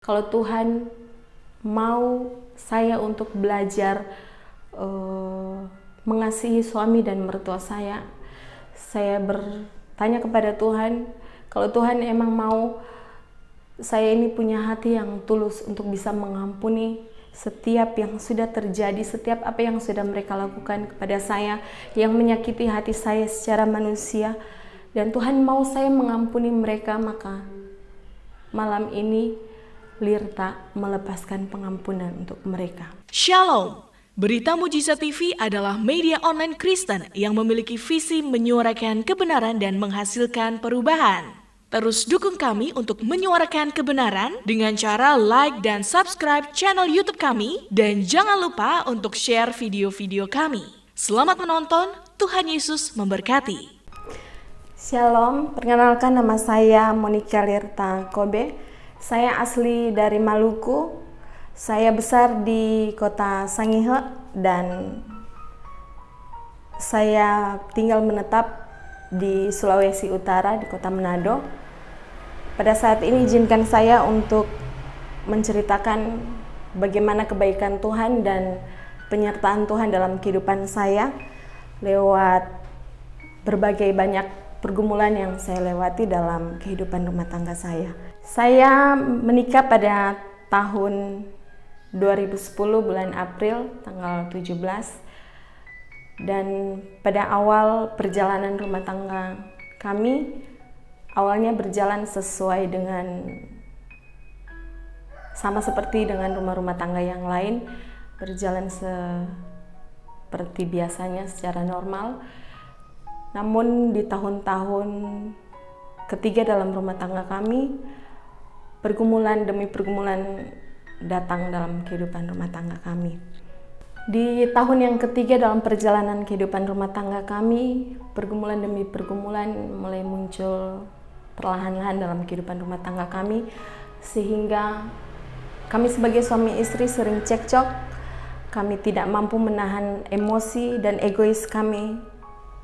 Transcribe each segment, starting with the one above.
Kalau Tuhan mau saya untuk belajar mengasihi suami dan mertua saya bertanya kepada Tuhan, kalau Tuhan emang mau saya ini punya hati yang tulus untuk bisa mengampuni setiap yang sudah terjadi, setiap apa yang sudah mereka lakukan kepada saya, yang menyakiti hati saya secara manusia, dan Tuhan mau saya mengampuni mereka, maka malam ini Lirta melepaskan pengampunan untuk mereka. Shalom, Berita Mujizat TV adalah media online Kristen yang memiliki visi menyuarakan kebenaran dan menghasilkan perubahan. Terus dukung kami untuk menyuarakan kebenaran dengan cara like dan subscribe channel YouTube kami, dan jangan lupa untuk share video-video kami. Selamat menonton, Tuhan Yesus memberkati. Shalom, perkenalkan nama saya Monica Lirta Kobe. Saya asli dari Maluku. Saya besar di kota Sangihe dan saya tinggal menetap di Sulawesi Utara, di kota Manado. Pada saat ini izinkan saya untuk menceritakan bagaimana kebaikan Tuhan dan penyertaan Tuhan dalam kehidupan saya lewat berbagai banyak pergumulan yang saya lewati dalam kehidupan rumah tangga saya. Saya menikah pada tahun 2010 bulan April tanggal 17, dan pada awal perjalanan rumah tangga kami awalnya berjalan sesuai dengan sama seperti dengan rumah-rumah tangga yang lain, berjalan seperti biasanya secara normal. Namun di tahun-tahun ketiga dalam rumah tangga kami, pergumulan demi pergumulan datang dalam kehidupan rumah tangga kami. Di tahun yang ketiga dalam perjalanan kehidupan rumah tangga kami, pergumulan demi pergumulan mulai muncul perlahan-lahan dalam kehidupan rumah tangga kami, sehingga kami sebagai suami istri sering cekcok. Kami tidak mampu menahan emosi dan egois kami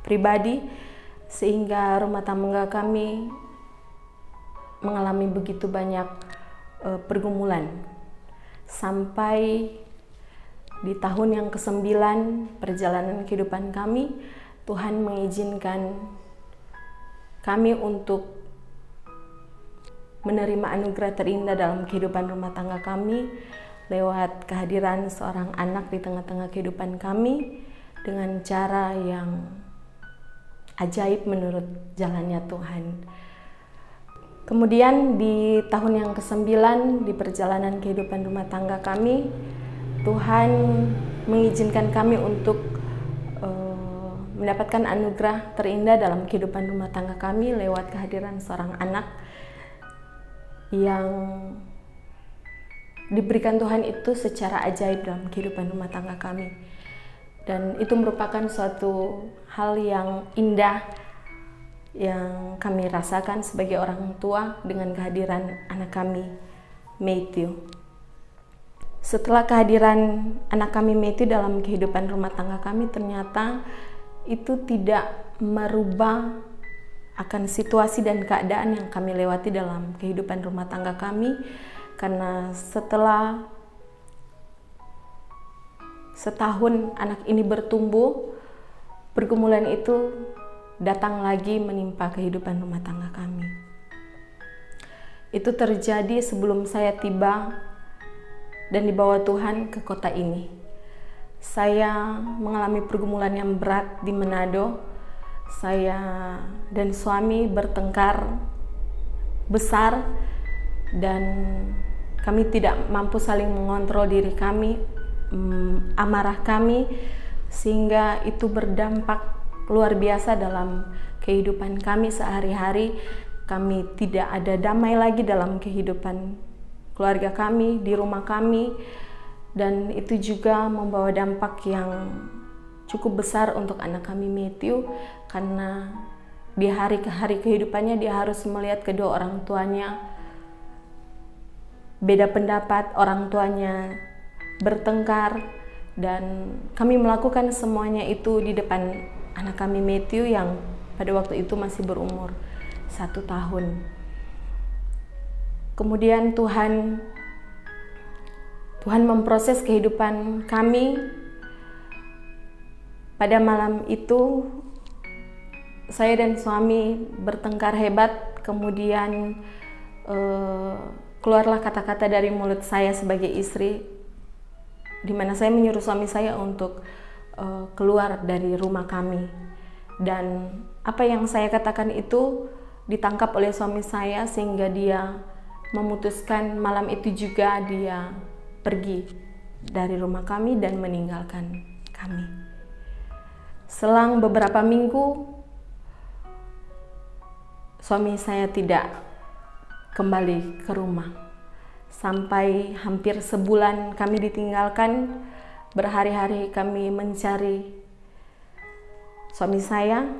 pribadi, sehingga rumah tangga kami mengalami begitu banyak pergumulan. Sampai di tahun yang ke-9 perjalanan kehidupan kami, Tuhan mengizinkan kami untuk menerima anugerah terindah dalam kehidupan rumah tangga kami lewat kehadiran seorang anak di tengah-tengah kehidupan kami dengan cara yang ajaib menurut jalannya Tuhan. Kemudian di tahun yang ke-9 di perjalanan kehidupan rumah tangga kami, Tuhan mengizinkan kami untuk mendapatkan anugerah terindah dalam kehidupan rumah tangga kami lewat kehadiran seorang anak yang diberikan Tuhan itu secara ajaib dalam kehidupan rumah tangga kami. Dan itu merupakan suatu hal yang indah yang kami rasakan sebagai orang tua dengan kehadiran anak kami, Matthew. Setelah kehadiran anak kami, Matthew, dalam kehidupan rumah tangga kami, ternyata itu tidak merubah akan situasi dan keadaan yang kami lewati dalam kehidupan rumah tangga kami, karena setelah setahun anak ini bertumbuh, pergumulan itu datang lagi menimpa kehidupan rumah tangga kami. Itu terjadi sebelum saya tiba dan dibawa Tuhan ke kota ini. Saya mengalami pergumulan yang berat di Manado. Saya dan suami bertengkar besar dan kami tidak mampu saling mengontrol diri kami, amarah kami, sehingga itu berdampak luar biasa dalam kehidupan kami sehari-hari. Kami tidak ada damai lagi dalam kehidupan keluarga kami, di rumah kami, dan itu juga membawa dampak yang cukup besar untuk anak kami, Matthew, karena di hari-hari kehidupannya dia harus melihat kedua orang tuanya beda pendapat, orang tuanya bertengkar, dan kami melakukan semuanya itu di depan anak kami, Matthew, yang pada waktu itu masih berumur 1 tahun. Kemudian Tuhan Tuhan memproses kehidupan kami. Pada malam itu saya dan suami bertengkar hebat, kemudian keluarlah kata-kata dari mulut saya sebagai istri, di mana saya menyuruh suami saya untuk keluar dari rumah kami. Dan apa yang saya katakan itu ditangkap oleh suami saya, sehingga dia memutuskan malam itu juga dia pergi dari rumah kami dan meninggalkan kami. Selang beberapa minggu, suami saya tidak kembali ke rumah. Sampai hampir sebulan kami ditinggalkan, berhari-hari kami mencari suami saya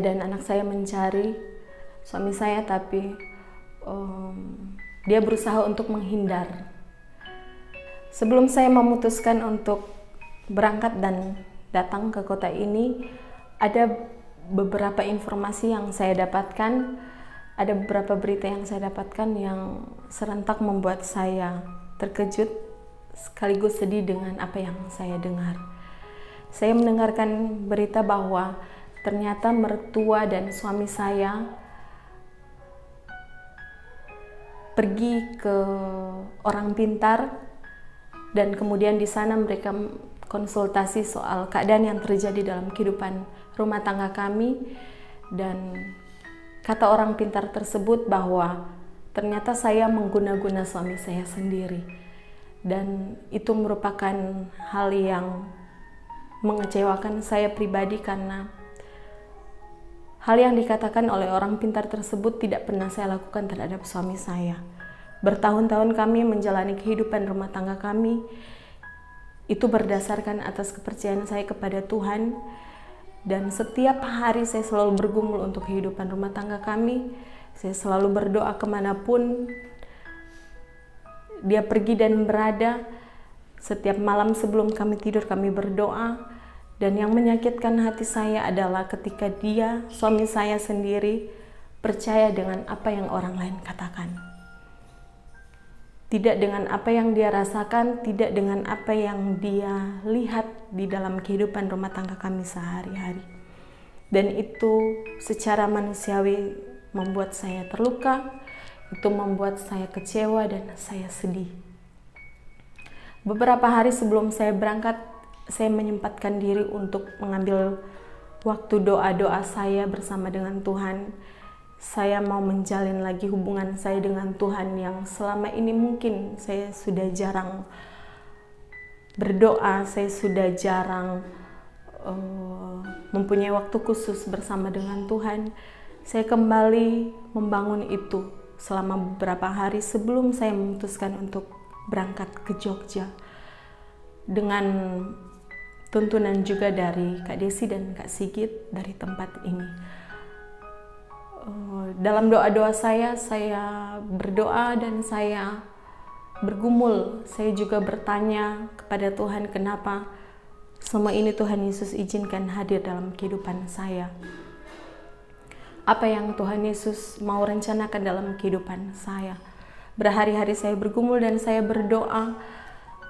dan anak saya mencari suami saya, tapi dia berusaha untuk menghindar. Sebelum saya memutuskan untuk berangkat dan datang ke kota ini, ada beberapa informasi yang saya dapatkan, ada beberapa berita yang saya dapatkan yang serentak membuat saya terkejut sekaligus sedih dengan apa yang saya dengar. Saya mendengarkan berita bahwa ternyata mertua dan suami saya pergi ke orang pintar, dan kemudian di sana mereka konsultasi soal keadaan yang terjadi dalam kehidupan rumah tangga kami. Dan kata orang pintar tersebut bahwa ternyata saya mengguna-guna suami saya sendiri. Dan itu merupakan hal yang mengecewakan saya pribadi, karena hal yang dikatakan oleh orang pintar tersebut tidak pernah saya lakukan terhadap suami saya. Bertahun-tahun kami menjalani kehidupan rumah tangga kami, itu berdasarkan atas kepercayaan saya kepada Tuhan. Dan setiap hari saya selalu bergumul untuk kehidupan rumah tangga kami. Saya selalu berdoa kemanapun dia pergi dan berada. Setiap malam sebelum kami tidur kami berdoa. Dan yang menyakitkan hati saya adalah ketika dia, suami saya sendiri, percaya dengan apa yang orang lain katakan. Tidak dengan apa yang dia rasakan, tidak dengan apa yang dia lihat di dalam kehidupan rumah tangga kami sehari-hari. Dan itu secara manusiawi membuat saya terluka, itu membuat saya kecewa dan saya sedih. Beberapa hari sebelum saya berangkat, saya menyempatkan diri untuk mengambil waktu doa-doa saya bersama dengan Tuhan. Saya mau menjalin lagi hubungan saya dengan Tuhan yang selama ini mungkin saya sudah jarang berdoa, saya sudah jarang mempunyai waktu khusus bersama dengan Tuhan. Saya kembali membangun itu selama beberapa hari sebelum saya memutuskan untuk berangkat ke Jogja, dengan tuntunan juga dari Kak Desi dan Kak Sigit dari tempat ini. Dalam doa-doa saya berdoa dan saya bergumul. Saya juga bertanya kepada Tuhan, kenapa semua ini Tuhan Yesus izinkan hadir dalam kehidupan saya. Apa yang Tuhan Yesus mau rencanakan dalam kehidupan saya. Berhari-hari saya bergumul dan saya berdoa,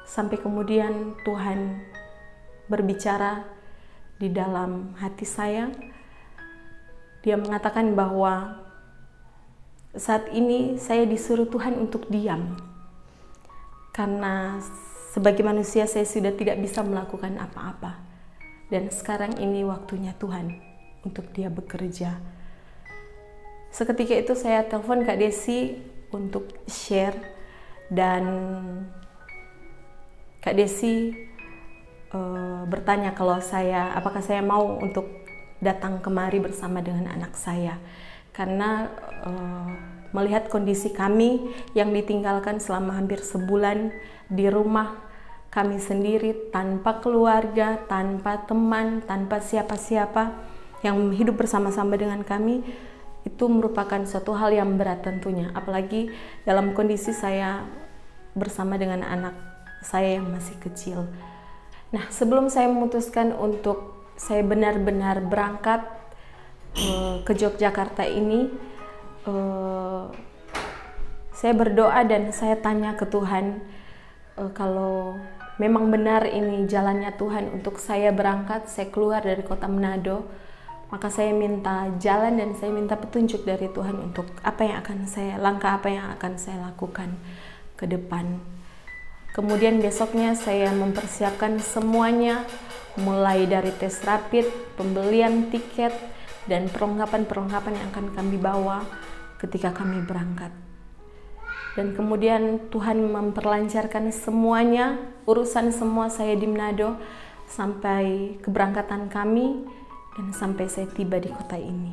sampai kemudian Tuhan berbicara di dalam hati saya. Dia mengatakan bahwa saat ini saya disuruh Tuhan untuk diam. Karena sebagai manusia saya sudah tidak bisa melakukan apa-apa. Dan sekarang ini waktunya Tuhan untuk dia bekerja. Seketika itu saya telepon Kak Desi untuk share. Dan Kak Desi bertanya apakah saya mau untuk datang kemari bersama dengan anak saya, karena melihat kondisi kami yang ditinggalkan selama hampir sebulan di rumah kami sendiri, tanpa keluarga, tanpa teman, tanpa siapa-siapa yang hidup bersama-sama dengan kami, itu merupakan suatu hal yang berat tentunya, apalagi dalam kondisi saya bersama dengan anak saya yang masih kecil. Nah, sebelum saya memutuskan untuk saya benar-benar berangkat ke Yogyakarta ini, saya berdoa dan saya tanya ke Tuhan, kalau memang benar ini jalannya Tuhan untuk saya berangkat, saya keluar dari kota Manado, maka saya minta jalan dan saya minta petunjuk dari Tuhan untuk langkah apa yang akan saya lakukan ke depan. Kemudian besoknya saya mempersiapkan semuanya, mulai dari tes rapid, pembelian tiket, dan perlengkapan-perlengkapan yang akan kami bawa ketika kami berangkat. Dan kemudian Tuhan memperlancarkan semuanya, urusan semua saya di Manado sampai keberangkatan kami dan sampai saya tiba di kota ini.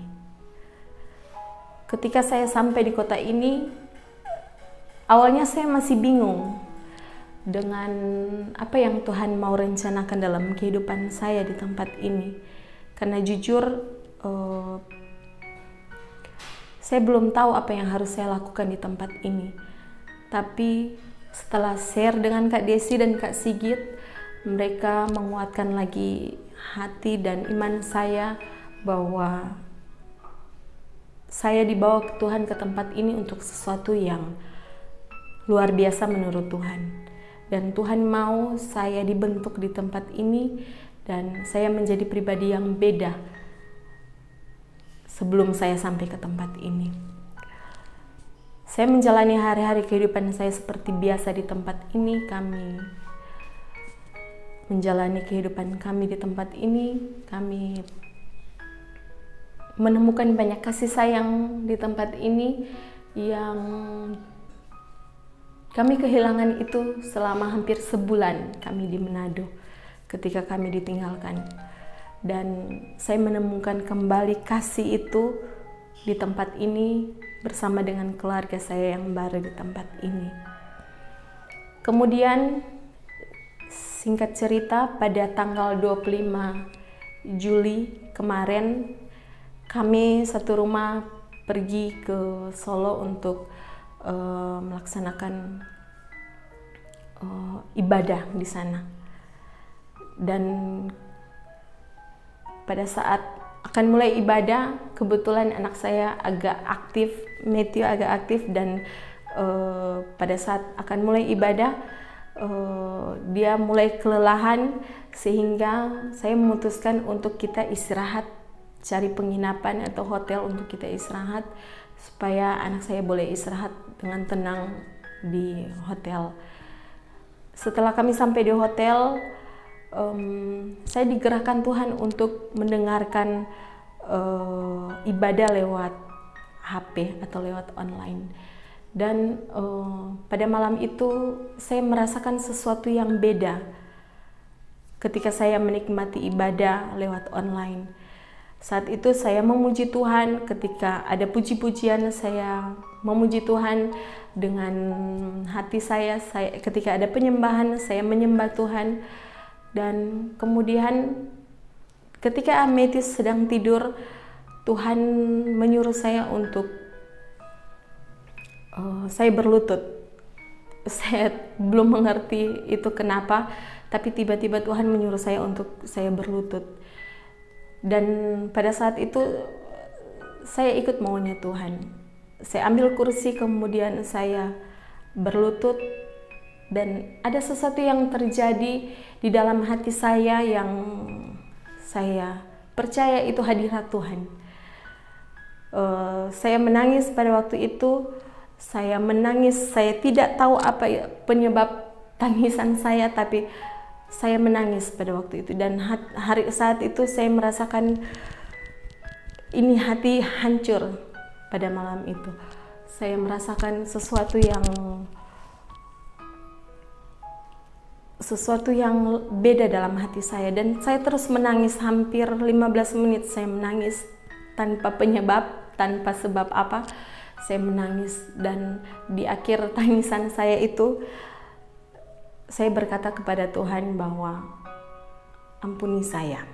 Ketika saya sampai di kota ini, awalnya saya masih bingung dengan apa yang Tuhan mau rencanakan dalam kehidupan saya di tempat ini. Karena jujur, saya belum tahu apa yang harus saya lakukan di tempat ini. Tapi setelah share dengan Kak Desi dan Kak Sigit, mereka menguatkan lagi hati dan iman saya bahwa saya dibawa ke Tuhan ke tempat ini untuk sesuatu yang luar biasa menurut Tuhan. Dan Tuhan mau saya dibentuk di tempat ini dan saya menjadi pribadi yang beda sebelum saya sampai ke tempat ini. Saya menjalani hari-hari kehidupan saya seperti biasa di tempat ini. Kami menjalani kehidupan kami di tempat ini. Kami menemukan banyak kasih sayang di tempat ini yang kami kehilangan itu selama hampir sebulan kami di Manado ketika kami ditinggalkan. Dan saya menemukan kembali kasih itu di tempat ini bersama dengan keluarga saya yang baru di tempat ini. Kemudian singkat cerita, pada tanggal 25 Juli kemarin kami satu rumah pergi ke Solo untuk melaksanakan ibadah di sana. Dan pada saat akan mulai ibadah, kebetulan anak saya agak aktif, Matthew agak aktif, dan pada saat akan mulai ibadah dia mulai kelelahan, sehingga saya memutuskan untuk kita istirahat, cari penginapan atau hotel untuk kita istirahat supaya anak saya boleh istirahat dengan tenang di hotel. Setelah kami sampai di hotel, saya digerakkan Tuhan untuk mendengarkan ibadah lewat HP atau lewat online. Dan pada malam itu saya merasakan sesuatu yang beda ketika saya menikmati ibadah lewat online. Saat itu saya memuji Tuhan, ketika ada puji-pujian saya memuji Tuhan dengan hati saya, ketika ada penyembahan saya menyembah Tuhan. Dan kemudian ketika Ametis sedang tidur, Tuhan menyuruh saya untuk saya berlutut. Saya belum mengerti itu kenapa, tapi tiba-tiba Tuhan menyuruh saya untuk saya berlutut. Dan pada saat itu saya ikut maunya Tuhan. Saya ambil kursi, kemudian saya berlutut. Dan ada sesuatu yang terjadi di dalam hati saya yang saya percaya itu hadirat Tuhan. Saya menangis pada waktu itu. Saya menangis, saya tidak tahu apa penyebab tangisan saya, tapi saya menangis pada waktu itu. Dan saat itu saya merasakan ini hati hancur pada malam itu. Saya merasakan sesuatu yang beda dalam hati saya, dan saya terus menangis hampir 15 menit. Saya menangis tanpa penyebab, tanpa sebab apa. Saya menangis, dan di akhir tangisan saya itu saya berkata kepada Tuhan bahwa ampuni saya.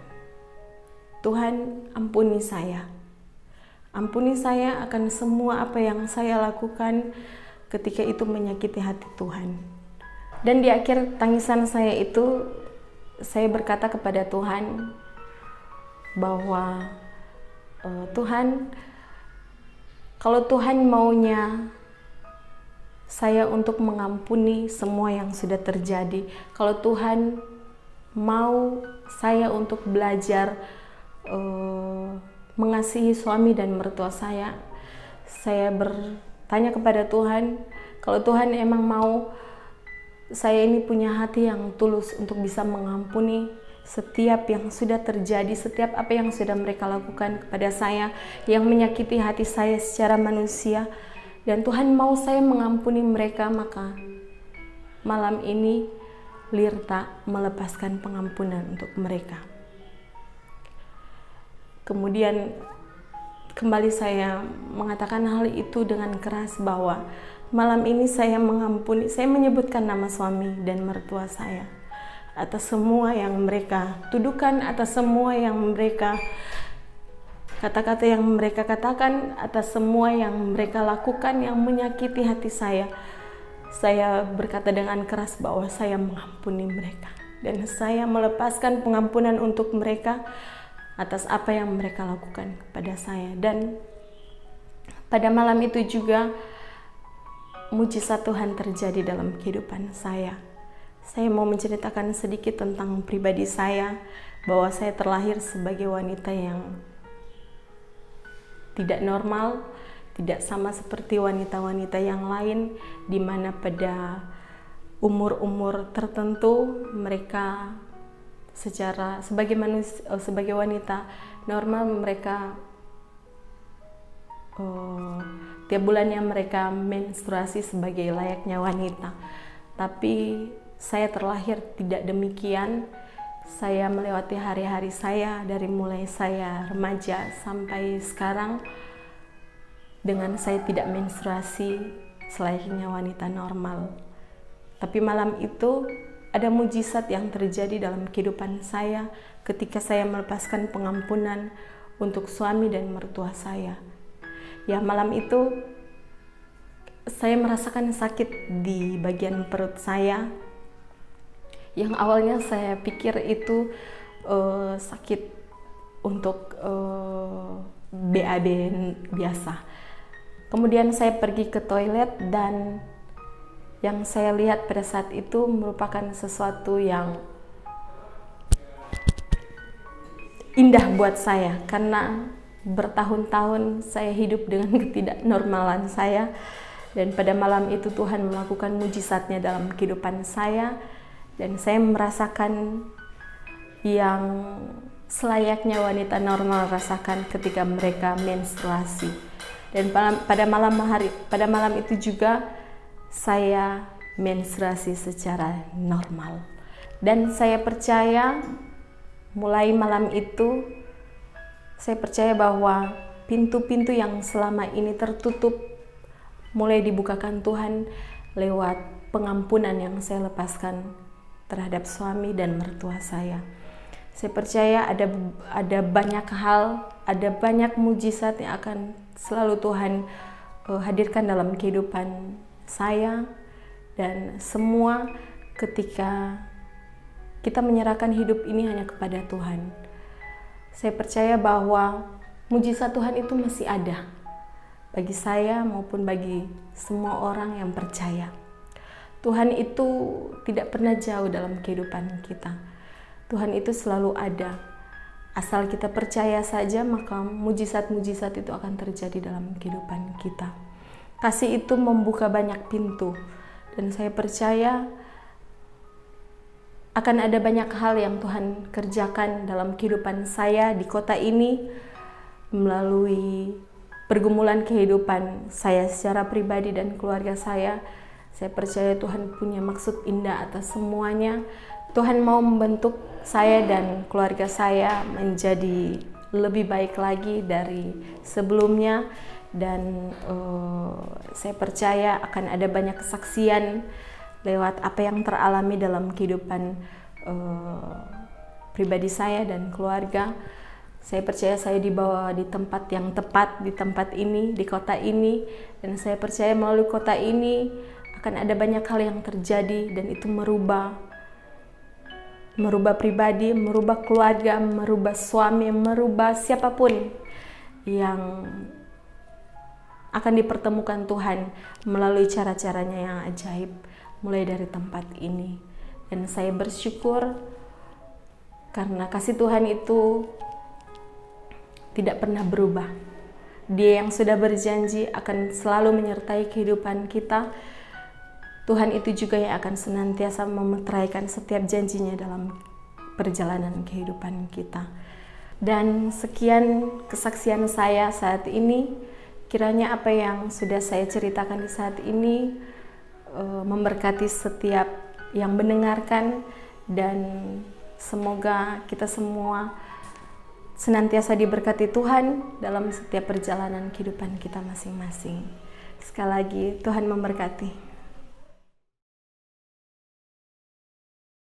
Tuhan, ampuni saya. Ampuni saya akan semua apa yang saya lakukan ketika itu menyakiti hati Tuhan. Dan di akhir tangisan saya itu, saya berkata kepada Tuhan bahwa Tuhan, kalau Tuhan maunya saya untuk mengampuni semua yang sudah terjadi. Kalau Tuhan mau saya untuk belajar mengasihi suami dan mertua saya bertanya kepada Tuhan, kalau Tuhan emang mau saya ini punya hati yang tulus untuk bisa mengampuni setiap yang sudah terjadi, setiap apa yang sudah mereka lakukan kepada saya, yang menyakiti hati saya secara manusia, dan Tuhan mau saya mengampuni mereka, maka malam ini Lirta melepaskan pengampunan untuk mereka. Kemudian kembali saya mengatakan hal itu dengan keras bahwa malam ini saya mengampuni, saya menyebutkan nama suami dan mertua saya atas semua yang mereka tuduhkan, atas semua yang mereka kata-kata yang mereka katakan, atas semua yang mereka lakukan yang menyakiti hati saya. Saya berkata dengan keras bahwa saya mengampuni mereka dan saya melepaskan pengampunan untuk mereka atas apa yang mereka lakukan kepada saya. Dan pada malam itu juga mujizat Tuhan terjadi dalam kehidupan saya. Saya mau menceritakan sedikit tentang pribadi saya, bahwa saya terlahir sebagai wanita yang tidak normal, tidak sama seperti wanita-wanita yang lain, di mana pada umur-umur tertentu mereka sebagai wanita normal, mereka tiap bulannya mereka menstruasi sebagai layaknya wanita. Tapi saya terlahir tidak demikian. Saya melewati hari-hari saya dari mulai saya remaja sampai sekarang dengan saya tidak menstruasi selayaknya wanita normal. Tapi malam itu ada mujizat yang terjadi dalam kehidupan saya ketika saya melepaskan pengampunan untuk suami dan mertua saya. Ya, malam itu saya merasakan sakit di bagian perut saya. Yang awalnya saya pikir itu sakit untuk BAB biasa. Kemudian saya pergi ke toilet dan yang saya lihat pada saat itu merupakan sesuatu yang indah buat saya, karena bertahun-tahun saya hidup dengan ketidaknormalan saya, dan pada malam itu Tuhan melakukan mujizatnya dalam kehidupan saya, dan saya merasakan yang selayaknya wanita normal rasakan ketika mereka menstruasi. Dan pada malam itu juga saya menstruasi secara normal. Dan saya percaya mulai malam itu, saya percaya bahwa pintu-pintu yang selama ini tertutup mulai dibukakan Tuhan lewat pengampunan yang saya lepaskan terhadap suami dan mertua saya. Saya percaya ada banyak hal, ada banyak mujizat yang akan selalu Tuhan hadirkan dalam kehidupan saya, dan semua ketika kita menyerahkan hidup ini hanya kepada Tuhan. Saya percaya bahwa mujizat Tuhan itu masih ada bagi saya maupun bagi semua orang yang percaya. Tuhan itu tidak pernah jauh dalam kehidupan kita. Tuhan itu selalu ada. Asal kita percaya saja, maka mujizat-mujizat itu akan terjadi dalam kehidupan kita. Kasih itu membuka banyak pintu, dan saya percaya akan ada banyak hal yang Tuhan kerjakan dalam kehidupan saya di kota ini melalui pergumulan kehidupan saya secara pribadi dan keluarga saya. Saya percaya Tuhan punya maksud indah atas semuanya. Tuhan mau membentuk saya dan keluarga saya menjadi lebih baik lagi dari sebelumnya. Dan saya percaya akan ada banyak kesaksian lewat apa yang teralami dalam kehidupan pribadi saya dan keluarga. Saya percaya saya dibawa di tempat yang tepat, di tempat ini, di kota ini, dan saya percaya melalui kota ini akan ada banyak hal yang terjadi, dan itu merubah pribadi, merubah keluarga, merubah suami, merubah siapapun yang akan dipertemukan Tuhan melalui cara-caranya yang ajaib mulai dari tempat ini. Dan saya bersyukur karena kasih Tuhan itu tidak pernah berubah. Dia yang sudah berjanji akan selalu menyertai kehidupan kita. Tuhan itu juga yang akan senantiasa memeteraikan setiap janjinya dalam perjalanan kehidupan kita. Dan sekian kesaksian saya saat ini. Kiranya apa yang sudah saya ceritakan di saat ini memberkati setiap yang mendengarkan, dan semoga kita semua senantiasa diberkati Tuhan dalam setiap perjalanan kehidupan kita masing-masing. Sekali lagi, Tuhan memberkati.